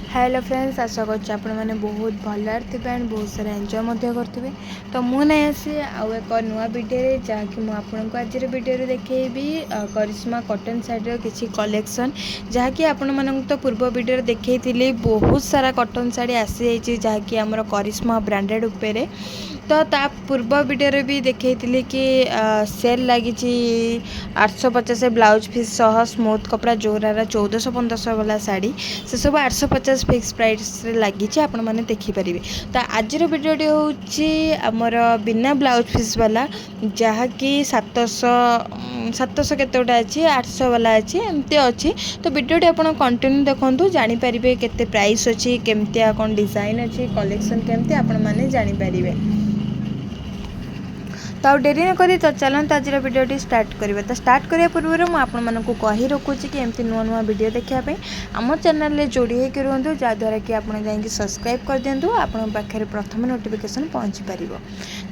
Hello friends, आशा करने बहुत भलर थे एंड बहुत सारा एंजॉय करेंगे। तो मुझे नहीं आसी आउ एक नुआ वीडियो जहाँकि मुझे आज वीडियो देखी करिश्मा कॉटन साड़ी किसी कलेक्शन जहाँकि आपण मानक तो पूर्व वीडियो देखी बहुत सारा कॉटन साड़ी आसी जाइए जहाँकि आमर करिश्मा ब्रांडेड उपरे। तो ता पूर्व वीडियो भी देखी कि सेल लगी 850 ब्लाउज फीस सह स्मूथ कपड़ा जोरार 1400-1500 वाला साड़ी से सब 850 फिक्स प्राइस लगी आपण मैंने देखिपारे। तो आज वीडियोटी हूँ आमर बिना ब्लाउज फीस वाला जहाँकि 700 केते गोटा अच्छी 800 वाला अच्छी एमती अच्छी। तो वीडियोटी आप कंटिन्यू देखूँ जानीपारे केते प्राइस अच्छी केमतिया कौन डिजाइन अच्छी कलेक्शन केमती आपण मैंने जानीपारे। तो डेरी न करी तो चलते आज वीडियो स्टार्ट करिबा। तो स्टार्ट करिया पूर्व मुझे आपको कही रखुची कि एमती नुआ नुआ वीडियो देखापी आम चैनल में जोड़ी होकर रुहतु जहाँद्वारा कि आप जाकि सब्सक्राइब कर दिंतु आपण पाखे प्रथम नोटिफिकेशन पहुँची पार।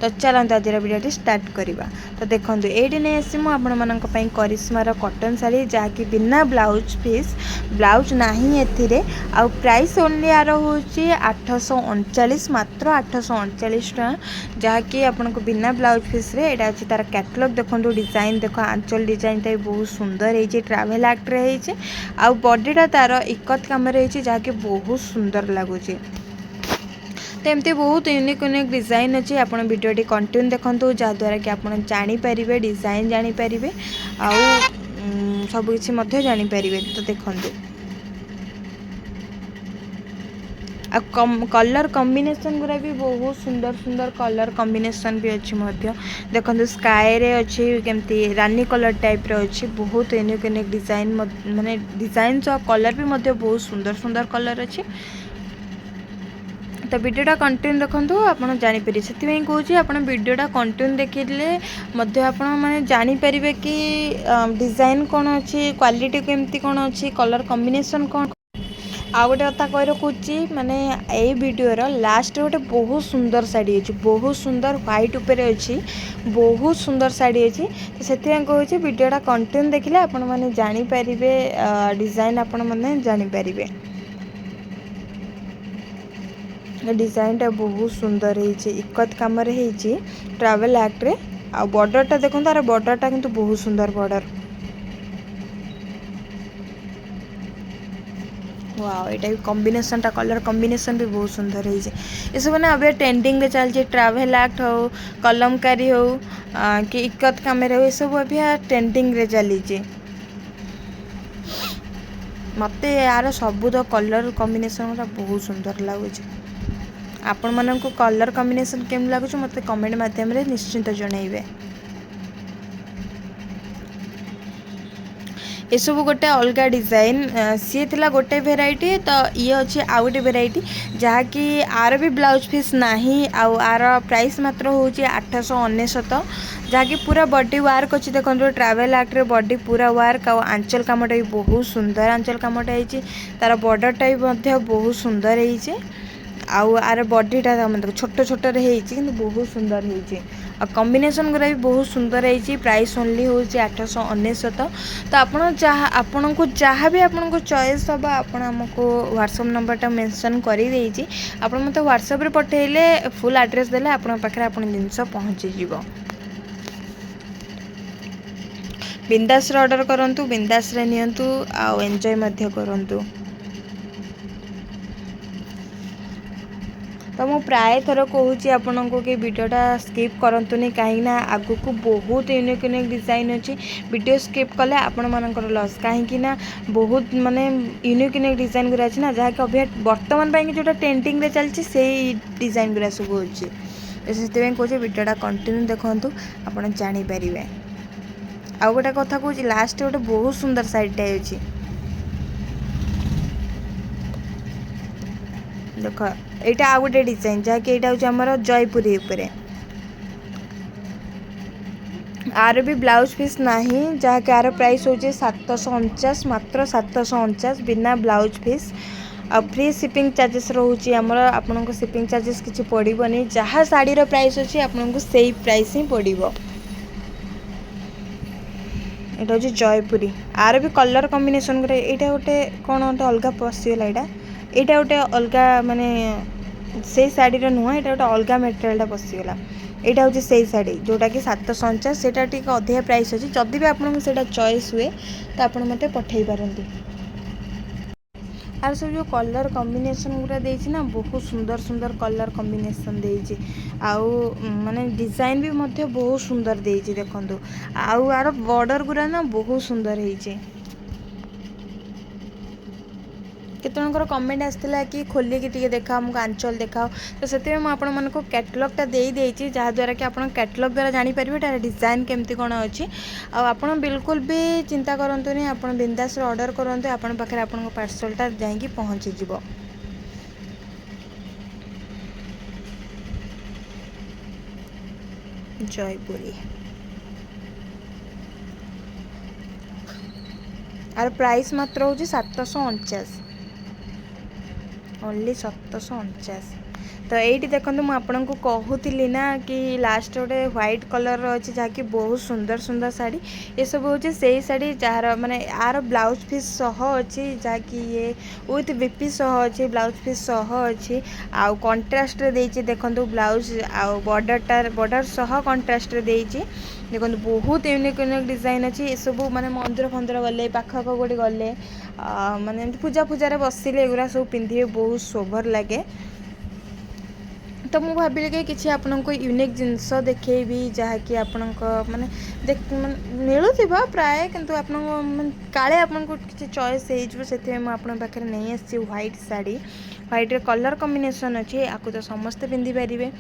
तो चलते आज वीडियो स्टार्ट करवा। तो देखो ये नहीं आसी मुझे करिश्मार कॉटन साड़ी जहाँकि बिना ब्लाउज पीस ब्लाउज नहीं एथिरे आउ प्राइस ओनली यार हूँ 839 मात्र 839 टका जहाँकि आपको बिना ब्लाउज पीस रे एटा अछि तार कैटलॉग देखो डिजाइन देखो आंचल डिजाइन टा बहुत सुंदर है ट्रैवल एक्ट रे है आ बॉडीटा तार इकत काम रे है जहाँकि बहुत सुंदर लगुच। तो एमती बहुत यूनिक यूनिक डिजाइन अच्छी आप वीडियो कंटिन्यू देखूँ जहाँद्वारा कि आप जानीपारे डिजाइन जानीपारे आउ सबकि जानीपारे। तो देखूँ कलर कॉम्बिनेशन गुरा भी बहुत सुंदर सुंदर कलर कॉम्बिनेशन भी अच्छी देखो स्काई रे अच्छी केमती रानी कलर टाइप रे अच्छी बहुत यूनिक यूनिक डिजाइन माने डिजाइन कलर भी बहुत सुंदर सुंदर कलर अच्छी। तो वीडियोटा कंटिन्यू देखो आप जानीपारे से कौन आप वीडियोटा कंटिन्यू देखिले आपण माने जानीपारे कि डिजाइन कौन अच्छी क्वालिटी केमती कौन अच्छी कलर कॉम्बिनेशन कौन। आ गोटे कथा कही रखुची माने ये वीडियोर लास्ट गोटे बहुत सुंदर साड़ी अच्छी बहुत सुंदर व्हाइट उपरे अच्छी बहुत सुंदर साड़ी अच्छी। तो से कहूँ वीडियोटा कंटिन्यू देखिले आपण मैंने जानीपारे डिजाइन आपण मैंने जानीपारे। डिजाइन टा बहुत सुंदर है इकत काम ट्रैवल एक्ट रे आ बॉर्डर टा देखो तार बॉर्डर टा किंतु बहुत सुंदर बॉर्डर। वाओ एटा भी कॉम्बिनेशन टा कलर कॉम्बिनेशन भी बहुत सुंदर है ये सब ना अभी ट्रेंडिंग रे चलती ट्रैवल एक्ट हो कलमकारी हो कि इकत कामेरा हो ये सब अभी ट्रेंडिंग रे चली मत यार सब तो कलर कॉम्बिनेशन बहुत सुंदर लगुच। आपण मानक कलर कॉम्बिनेशन केम लगुच मत कमेंट माध्यम रे निश्चिंत जनइबे। ये सब गोटे अलग डिजाइन सी थिला गोटे भेराइटी तो ये अच्छे आउ गोटे भेराइटी जहाँकि आर भी ब्लाउज पीस नहीं आर प्राइस मात्र हूँ 899 जहाँकि पूरा बॉडी वर्क अच्छी देखो ट्रैवल एक्ट रे बॉडी पूरा वर्क आंचल कामटा भी बहुत सुंदर आंचल कामटा है तार बॉर्डरटा भी बहुत सुंदर है आउ आर बॉडीटा छोट छोट कि बहुत सुंदर है कॉम्बिनेशन गुरा भी बहुत सुंदर है प्राइस ओनली हूँ 899। तो आपण को जहाँ भी आपन को चॉइस हम आपको व्हाट्सएप नंबरटा मेंशन कर आप मत व्हाट्सएप रे पठेले फुल एड्रेस देले आपण पाखे आप जिनस पहुँची जीव। बिंदास ऑर्डर करंतु बिंदास रे नियंतु आ एंजॉय मध्य करंतु। तो मुझे प्राय थर कहूँ आपण को कि वीडियोटा स्किप करंतुनी कहीं आगु को बहुत यूनिक यूनिक डिजाइन अच्छी वीडियो स्किप कले आपण मानकर लॉस कहीं बहुत माने यूनिक यूनिक डिजाइन गुरा अच्छी ना जहाँकि अभी बर्तमान जोटा ट्रेंडिंग रे चलती से डिजाइन गुरा सब अच्छी। से कहूँ वीडियोटा कंटिन्यू देखूँ आप जानीपारे। आउ गोटे कथा कहूँ लास्ट गोटे बहुत सुंदर साइडटा अच्छी देख यहाँ आ गोटे डिजाइन जहाँकि यहाँ हूँ आमर जयपुरी उपरे आर भी ब्लाउज पीस नहीं जहाँकि आर प्राइस हूँ 749 मात्र 749 बिना ब्लाउज पीस आ फ्री शिपिंग चार्जेस रोचे आमर आपन को शिपिंग चार्जेस किसी पड़ोनी जहाँ शाढ़ीर प्राइस अच्छी आपको से प्राइस ही पड़ो। यहाँ हूँ जयपुरी आर भी कलर कॉम्बिनेशन यहाँ गोटे कौन गोटे अलग पशिगला यहाँ एटा गोटे अलग माने से शाढ़ी नुह ये गोटे अलग मेटेरियालटा पशिगला यहाँ हूँ से शाढ़ी जोटा कि 749 से अधिका प्राइस अच्छी जदि भी आपको चॉइस हुए तो आप मत पठे पारती आर सब जो कलर कॉम्बिनेशन गुरा देछि ना बहुत सुंदर सुंदर कलर कॉम्बिनेशन देछि आउ माने डिजाइन भी मध्य बहुत सुंदर देछि देखंतु आउ आर बॉर्डर गुरा ना बहुत सुंदर हेछि केतनकर कमेंट आसला कि खोलिकी टी देखा आमको आंचल देखाओ तो से मुझे कैटलॉगटा देदेछि जहाँद्वारा कि आप कैटलॉग द्वारा जानीपर तार डिजाइन केमती कौन अच्छी आप बिल्कुल भी चिंता करतुनि आप बिंदास ऑर्डर करूँ आपण पाखे आप पार्सलटा जाकि पहुँचीज जयपुरी आर प्राइस मात्र हूँ 749 ओनली 749 तो ये देखो मुझे कहूली ना कि लास्ट गोटे व्हाइट कलर अच्छी जहाँकि बहुत सुंदर सुंदर शाढ़ी ये सब हूँ से शाढ़ी जार माने यार ब्लाउज पीस सह अच्छी जहाँकि ये विथ बीपी सह अच्छी ब्लाउज पीस सह अच्छी आउ कंट्रास्ट देछि देखो ब्लाउज आउ बॉर्डर सह कंट्रास्ट देछि देखो बहुत यूनिक यूनिक डिजाइन अच्छी ये सब माने मंदिर फंदिर गले पाखक गोटे गले माने पूजा पूजा बसिले एगुरा सब पिंधे बहुत सोभर लगे तो मुझे भाविली कि किसी आपको यूनिक जिनस देखी जहाँकि आपण माने मिलूबा प्राय किंतु आप काले आपको किसी चॉइस हो पाखे नहीं आसी white sari white colour combination अच्छी आपको तो समस्ते पिंधि पारे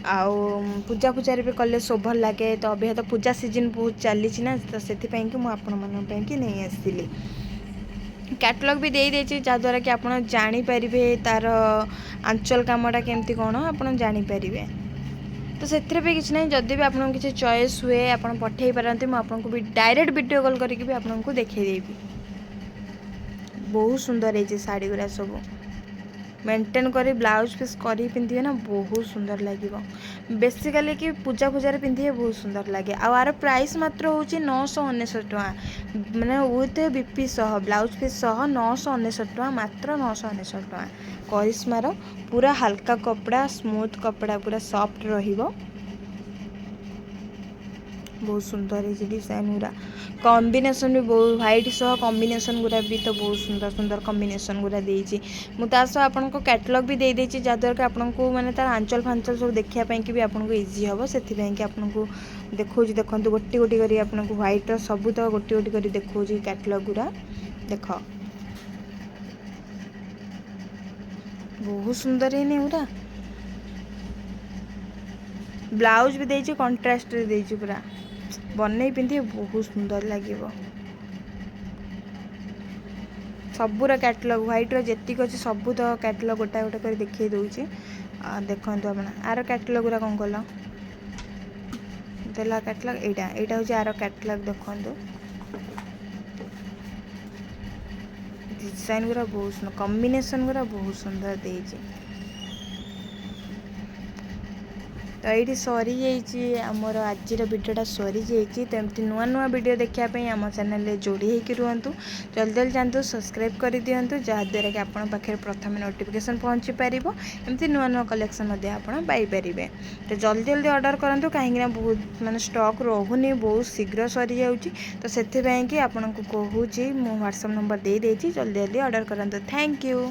आउ पूजा पूजा भी कले शोभर लगे तो अभी तो पूजा सीजन बहुत चली ना तो से मुझे नहीं आसली कैटलॉग भी दे देछि जहाँद्वारा कि आप जानीपर तार आंचल कामटा केमती कौन आप जानीपर तो से भी किसी ना जदि भी आपको किसी चॉइस हुए आप पठे पारती मुझे भी डायरेक्ट वीडियो कॉल करके आपको देखदेवी बहुत सुंदर है शाढ़ी गुरा सब मेंटेन करी ब्लाउज पीस करी पिंधे ना बहुत सुंदर लगे बेसिकली कि पूजा पूजा पिंधे बहुत सुंदर लगे आर प्राइस मात्र हूँ 999 टଙ୍କା मैंने विथ बीपी सह ब्लाउज पीस सह 999 टଙ୍କା मात्र 999 टଙ୍କା करिश्मार पूरा हल्का कपड़ा स्मूथ कपड़ा पूरा सॉफ्ट रहिबो बहुत सुंदर है डिजाइन गुरा कॉम्बिनेशन भी बहुत व्हाइट सह कॉम्बिनेशन गुरा भी तो बहुत सुंदर सुंदर कॉम्बिनेशन गुरा देछि मुझे आपको कैटलॉग भी दे देछि जहाँद्वारा कि आपको माने तार आंचल फांचल सब देखापी कि भी आपको इजी हम से कि आपको देखो देखो गोटी गोटी करी आपको व्हाइट सब तो गोटी गोटी करी देखो कैटलॉग गुरा देख बहुत सुंदर है पूरा ब्लाउज भी देछि कंट्रास्ट देछि पूरा बनई पिंधे बहुत सुंदर लगे सबूर कैटलॉग व्हाइट जेतिक अच्छे सबू तो कैटलॉग गोटा गोटा कर देखिए दूसरी देखो आप आर कैटलॉग गुरा कौन कल देला कैटलॉग यहाँ हूँ आर कैटलॉग देखो डिजाइन गुरा बहुत सुंदर कॉम्बिनेशन गुरा बहुत सुंदर देछि तो ये सरी जामर आज भिडटा सरी जाइए तो एमती नुआ नुआ वीडियो देखापी आम चैनल जोड़ी होकर रुहतु जल्दी जल्दी जातु सब्सक्राइब कर दिंतु जहाँद्वारा कि आपन पाखे प्रथम नोटिफिकेशन पहुँची पार एमती नुआ नुआ कलेक्शन पाइपर तो जल्दी जल्दी ऑर्डर करूँ कहीं बहुत माने स्टॉक रोनी बहुत शीघ्र सरी जाऊँगी तो से आपको कहूँ मो व्हाट्सएप नंबर दे देछि जल्दी जल्दी ऑर्डर करूँ थैंक यू।